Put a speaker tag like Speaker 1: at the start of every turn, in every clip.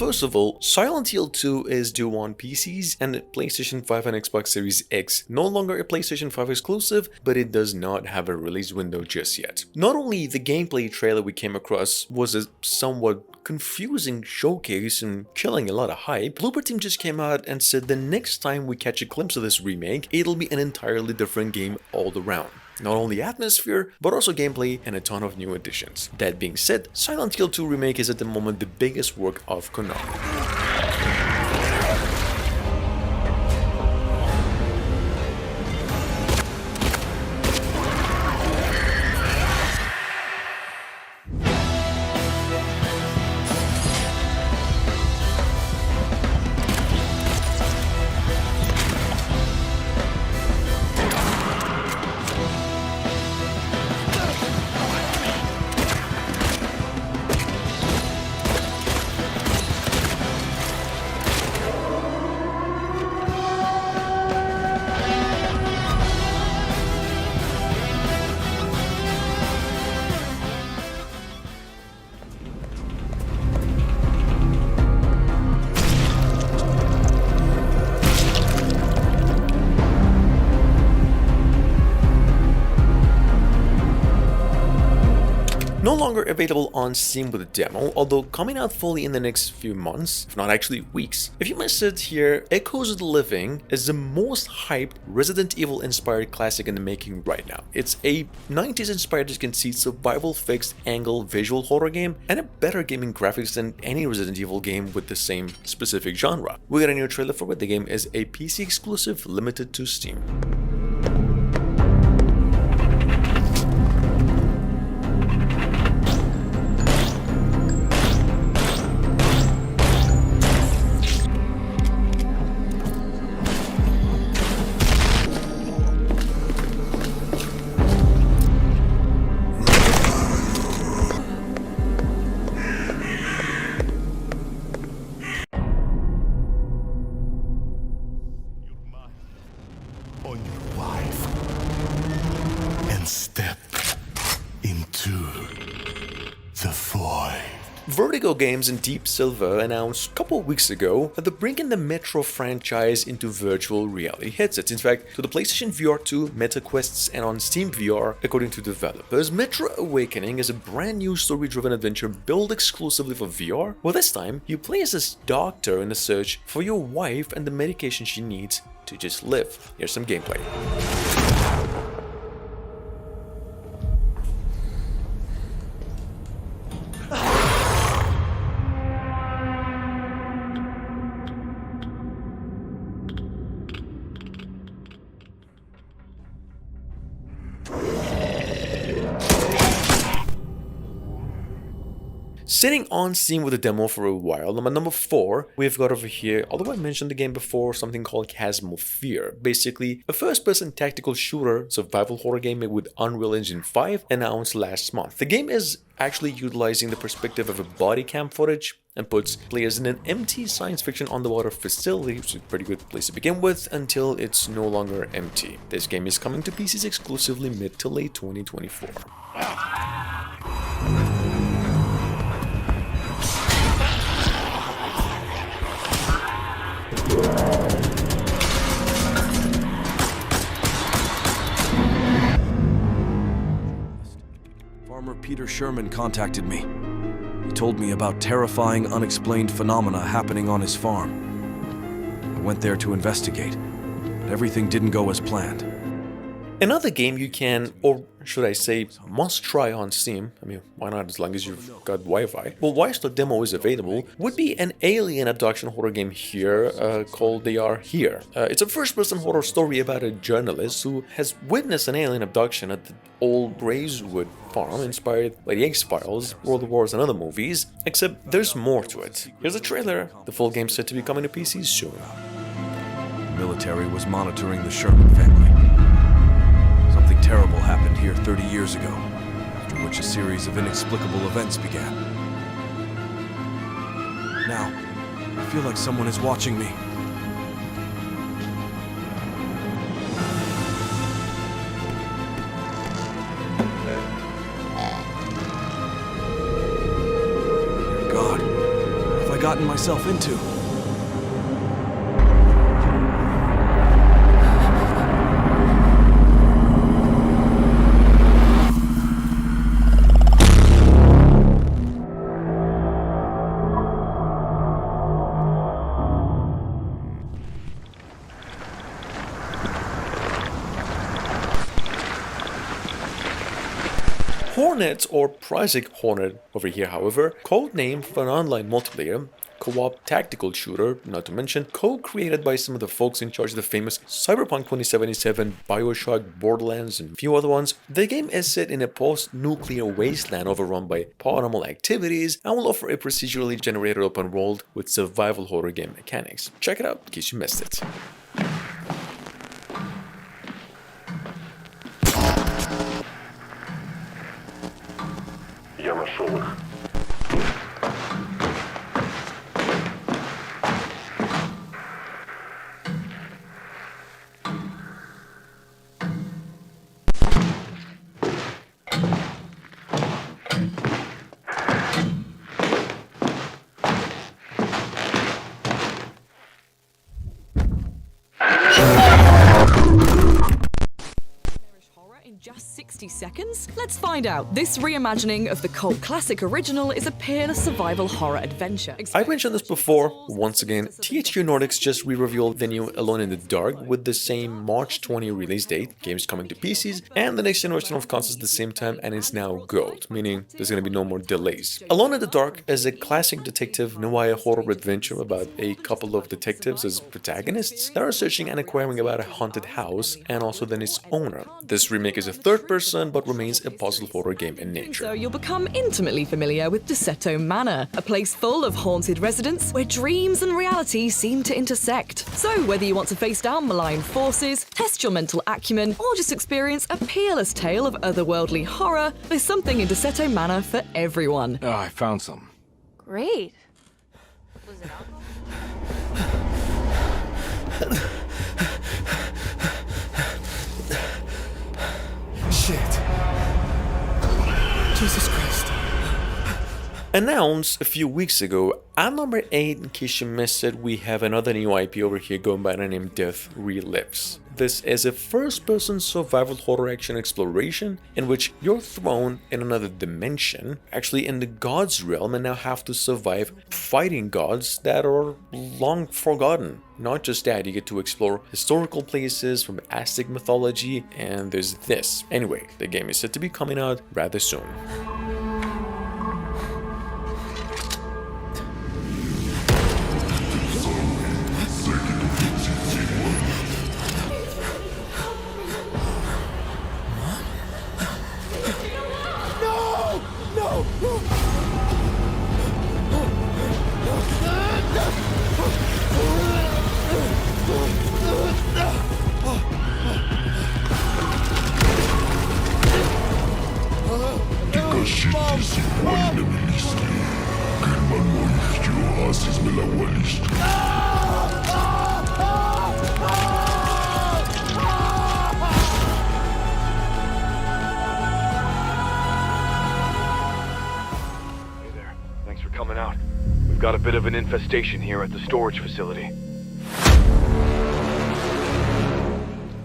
Speaker 1: First of all, Silent Hill 2 is due on PCs and PlayStation 5 and Xbox Series X. No longer a PlayStation 5 exclusive, but it does not have a release window just yet. Not only the gameplay trailer we came across was a somewhat confusing showcase and killing a lot of hype, Bloober Team just came out and said the next time we catch a glimpse of this remake, it'll be an entirely different game all around. Not only atmosphere, but also gameplay and a ton of new additions. That being said, Silent Hill 2 Remake is at the moment the biggest work of Konami. No longer available on Steam with a demo, although coming out fully in the next few months, if not actually weeks. If you missed it here, Echoes of the Living is the most hyped Resident Evil inspired classic in the making right now. It's a 90s inspired, as you can see, survival fixed angle visual horror game and a better gaming graphics than any Resident Evil game with the same specific genre. We got a new trailer for it. The game is a PC exclusive limited to Steam.
Speaker 2: On your wife and step into the void.
Speaker 1: Vertigo Games and Deep Silver announced a couple of weeks ago that they're bringing the Metro franchise into virtual reality headsets. In fact, to the PlayStation VR 2, Meta Quests, and on Steam VR, according to developers. Metro Awakening is a brand new story-driven adventure built exclusively for VR, where this time you play as this doctor in a search for your wife and the medication she needs to just live. Here's some gameplay. Sitting on Steam with a demo for a while. Number 4, we've got over here, although I mentioned the game before, something called Casmo Fear. Basically, a first-person tactical shooter survival horror game made with Unreal Engine 5, announced last month. The game is actually utilizing the perspective of a body cam footage and puts players in an empty science fiction underwater facility, which is a pretty good place to begin with, until it's no longer empty. This game is coming to PCs exclusively mid to late 2024.
Speaker 3: Farmer Peter Sherman contacted me. He told me about terrifying, unexplained phenomena happening on his farm. I went there to investigate, but everything didn't go as planned.
Speaker 1: Another game you can, or should I say, must try on Steam, I mean, why not, as long as you've got Wi-Fi, well, whilst the demo is available, would be an alien abduction horror game here called They Are Here. It's a first-person horror story about a journalist who has witnessed an alien abduction at the old Grayswood farm inspired by the X-Files, World Wars and other movies, except there's more to it. Here's a trailer. The full game's set to be coming to PCs soon.
Speaker 3: The military was monitoring the Sherman family. Something terrible happened here 30 years ago, after which a series of inexplicable events began. Now, I feel like someone is watching me. Dear God, what have I gotten myself into.
Speaker 1: Hornets, or Project Hornet over here, however, codename for an online multiplayer, co-op tactical shooter, not to mention, co-created by some of the folks in charge of the famous Cyberpunk 2077, Bioshock, Borderlands, and a few other ones. The game is set in a post-nuclear wasteland overrun by paranormal activities and will offer a procedurally generated open world with survival horror game mechanics. Check it out in case you missed it.
Speaker 2: Я нашел их.
Speaker 4: In just 60 seconds? Let's find out. This reimagining of the cult classic original is a peerless survival horror adventure.
Speaker 1: I've mentioned this before. Once again, THQ Nordics just re-revealed the new Alone in the Dark with the same March 20 release date. Game's coming to PCs and the next generation of consoles at the same time, and it's now gold, meaning there's gonna be no more delays. Alone in the Dark is a classic detective noir horror adventure about a couple of detectives as protagonists that are searching and acquiring about a haunted house and also then its owner. This remake is a third person but remains a puzzle horror game in nature.
Speaker 4: So you'll become intimately familiar with Deseto Manor, a place full of haunted residents where dreams and reality seem to intersect. So whether you want to face down malign forces, test your mental acumen, or just experience a peerless tale of otherworldly horror, there's something in Deseto Manor for everyone.
Speaker 3: Oh, I found some.
Speaker 5: Great. Was it alcohol?
Speaker 2: Shit. Jesus Christ.
Speaker 1: Announced a few weeks ago, at number 8, in case you missed it, we have another new IP over here going by the name Death Relives. This is a first-person survival horror action exploration in which you're thrown in another dimension, actually in the gods realm, and now have to survive fighting gods that are long forgotten. Not just that, you get to explore historical places from Aztec mythology, and there's this. Anyway, the game is set to be coming out rather soon.
Speaker 3: We've got a bit of an infestation here at the storage facility.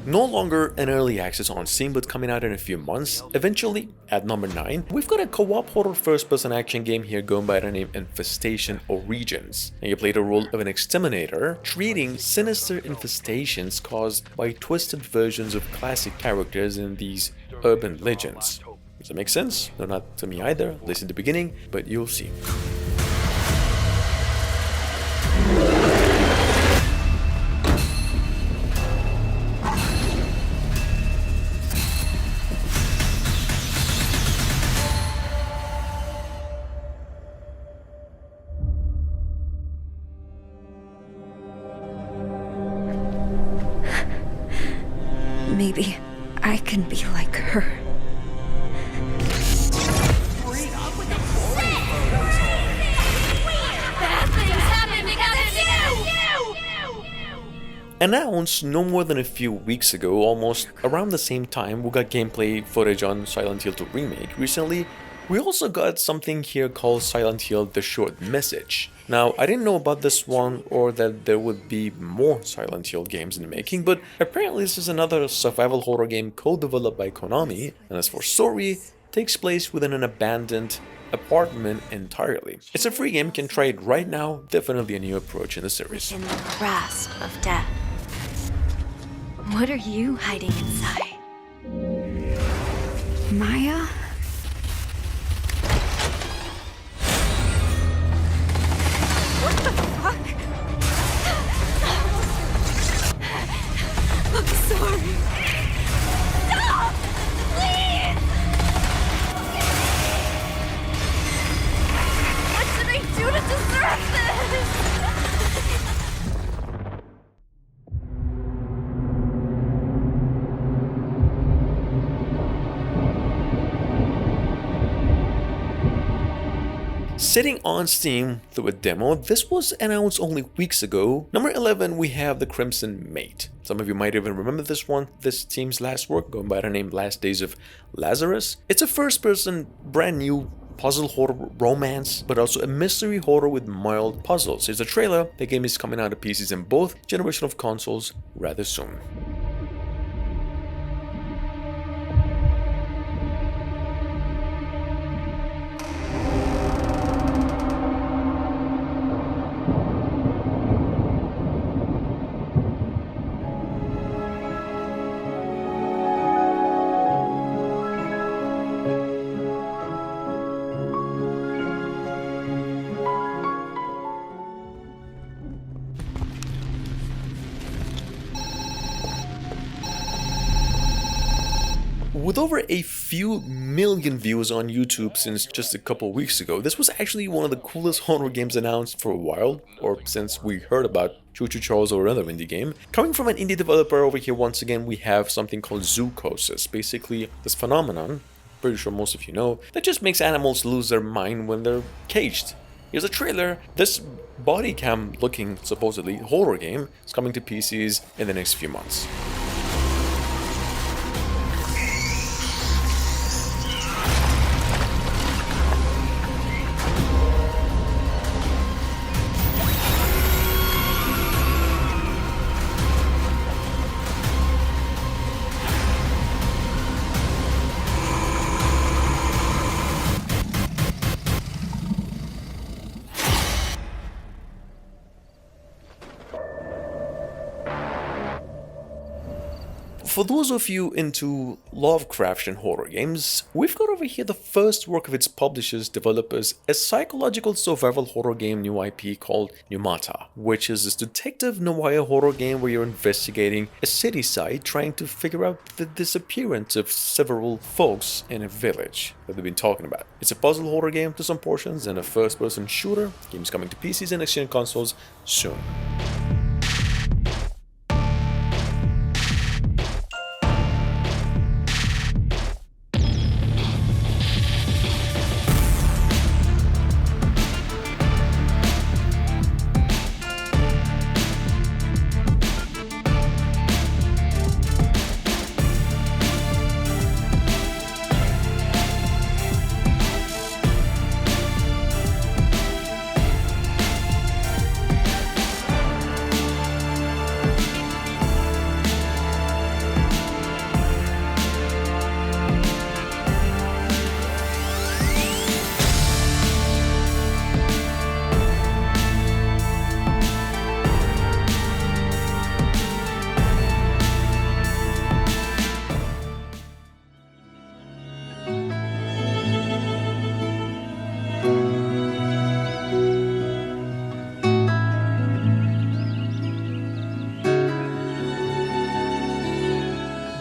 Speaker 1: No longer an early access on Steam, but coming out in a few months. Eventually, at number 9, we've got a co-op horror first-person action game here going by the name Infestation Origins. And you play the role of an exterminator, treating sinister infestations caused by twisted versions of classic characters in these urban legends. Does that make sense? No, not to me either, listen to the beginning, but you'll see.
Speaker 5: Maybe I can be like her.
Speaker 1: Announced no more than a few weeks ago, almost around the same time we got gameplay footage on Silent Hill 2 Remake. Recently, We also got something here called Silent Hill: The Short Message. Now, I didn't know about this one or that there would be more Silent Hill games in the making, but apparently this is another survival horror game co-developed by Konami, and as for story, it takes place within an abandoned apartment entirely. It's a free game, you can try it right now, definitely a new approach in the series.
Speaker 5: In the grasp of death. What are you hiding inside? Maya? What the fuck? I'm sorry. Stop! Please! What did I do to deserve this?
Speaker 1: Sitting on Steam through a demo, this was announced only weeks ago. Number 11, we have The Crimson Mate. Some of you might even remember this one, this team's last work, going by the name Last Days of Lazarus. It's a first-person, brand new puzzle horror romance, but also a mystery horror with mild puzzles. Here's a trailer. The game is coming out of PCs in both generation of consoles rather soon. With over a few million views on YouTube since just a couple weeks ago, this was actually one of the coolest horror games announced for a while, or since we heard about Choo Choo Charles or another indie game. Coming from an indie developer over here, once again, we have something called Zcos. It's basically this phenomenon, pretty sure most of you know, that just makes animals lose their mind when they're caged. Here's a trailer. This body cam looking, supposedly, horror game is coming to PCs in the next few months. For those of you into Lovecraftian horror games, we've got over here the first work of its publishers, developers, a psychological survival horror game new IP called Numata, which is this detective noir horror game where you're investigating a city site trying to figure out the disappearance of several folks in a village that they've been talking about. It's a puzzle horror game to some portions and a first-person shooter. Game's coming to PCs and next-gen consoles soon.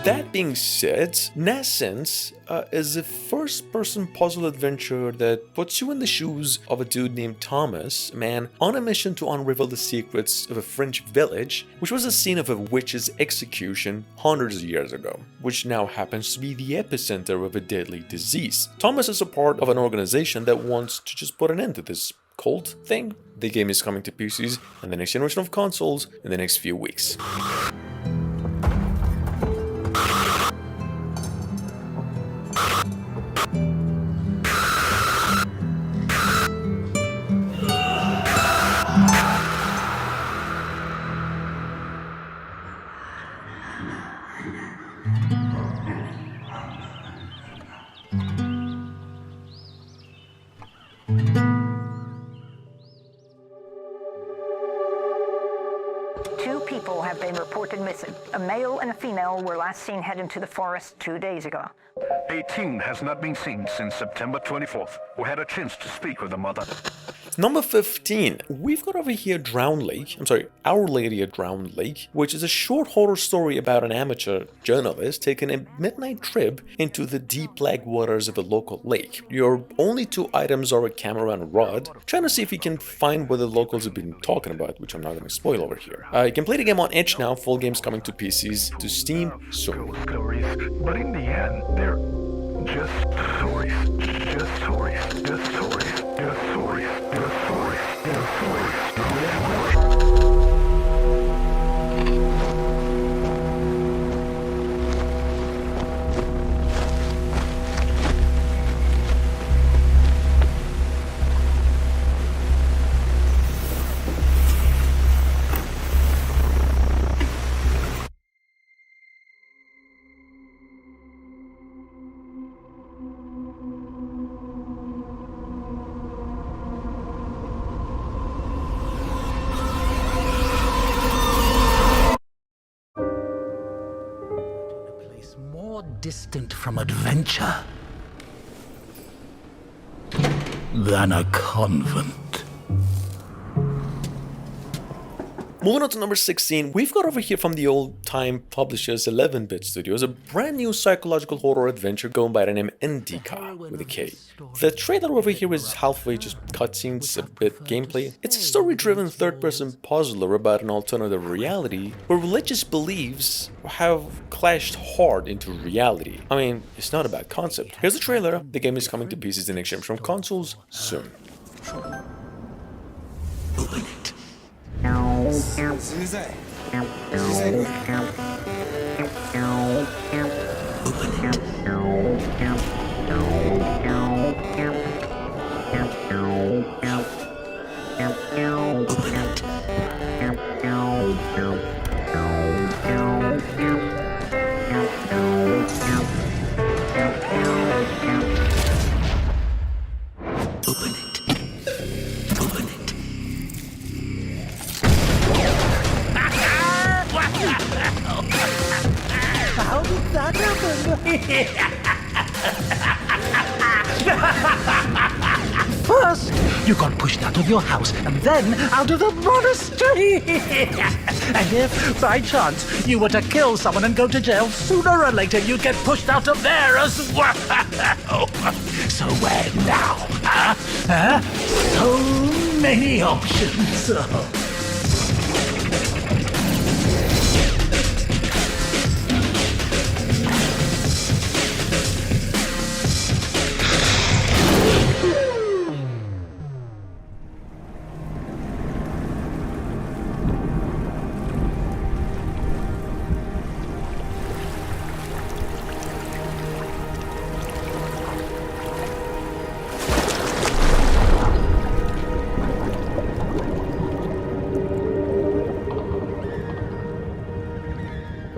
Speaker 1: That being said, Nascence is a first-person puzzle adventure that puts you in the shoes of a dude named Thomas, a man on a mission to unravel the secrets of a French village, which was the scene of a witch's execution hundreds of years ago, which now happens to be the epicenter of a deadly disease. Thomas is a part of an organization that wants to just put an end to this cult thing. The game is coming to PCs and the next generation of consoles in the next few weeks.
Speaker 6: reported missing. A male and a female were last seen heading to the forest 2 days ago.
Speaker 7: 18 has not been seen since September 24th. We had a chance to speak with the mother.
Speaker 1: Number 15, we've got over here Drowned Lake, Our Lady at Drowned Lake, which is a short horror story about an amateur journalist taking a midnight trip into the deep black waters of a local lake. Your only two items are a camera and a rod, trying to see if you can find what the locals have been talking about, which I'm not going to spoil over here. You can play the game on Edge now, full game's coming to PCs, to Steam soon.
Speaker 7: Stories, but in the end, they're just stories. Just stories. Just stories. Just stories. Just stories. Just stories.
Speaker 8: Distant from adventure than a convent.
Speaker 1: Moving on to number 16, we've got over here from the old-time publishers 11-Bit Studios a brand new psychological horror adventure going by the name Indy with a K. The trailer over here is halfway just cutscenes, a bit gameplay. It's a story-driven third-person puzzler about an alternative reality where religious beliefs have clashed hard into reality. I mean, it's not a bad concept. Here's the trailer. The game is coming to PCs in exchange from consoles soon.
Speaker 8: Open it.
Speaker 2: Залезай. Залезай, говорю.
Speaker 8: Open it. Open it. Open it. Open it.
Speaker 9: How did that happen? First, you got pushed out of your house, and then out of the monastery. And if, by chance, you were to kill someone and go to jail, sooner or later you'd get pushed out of there as well. So where now? Huh? So many options.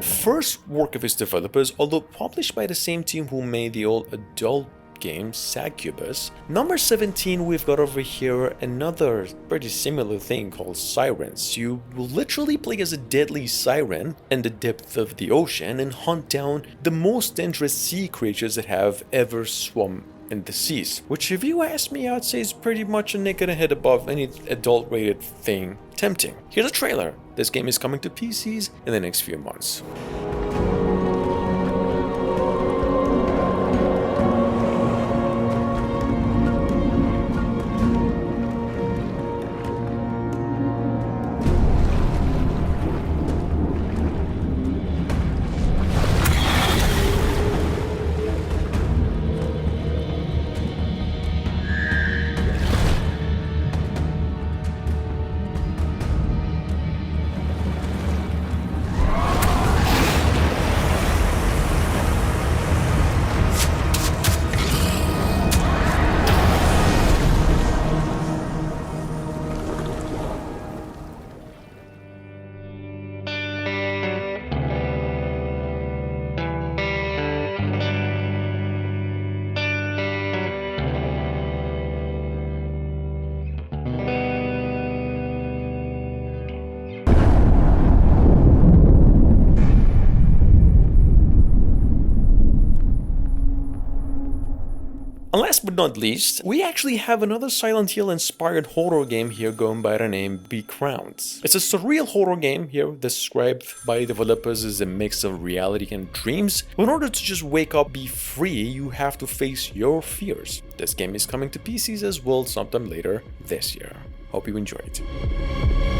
Speaker 1: First work of its developers, although published by the same team who made the old adult game Succubus. Number 17, we've got over here another pretty similar thing called Sirens. You will literally play as a deadly siren in the depth of the ocean and hunt down the most dangerous sea creatures that have ever swum in the seas, which if you ask me, I'd say is pretty much a nick and a head above any adult rated thing tempting. Here's a trailer. This game is coming to PCs in the next few months. And last but not least, we actually have another Silent Hill inspired horror game here going by the name Be Crowned. It's a surreal horror game here described by developers as a mix of reality and dreams. In order to just wake up, be free, you have to face your fears. This game is coming to PCs as well sometime later this year. Hope you enjoy it.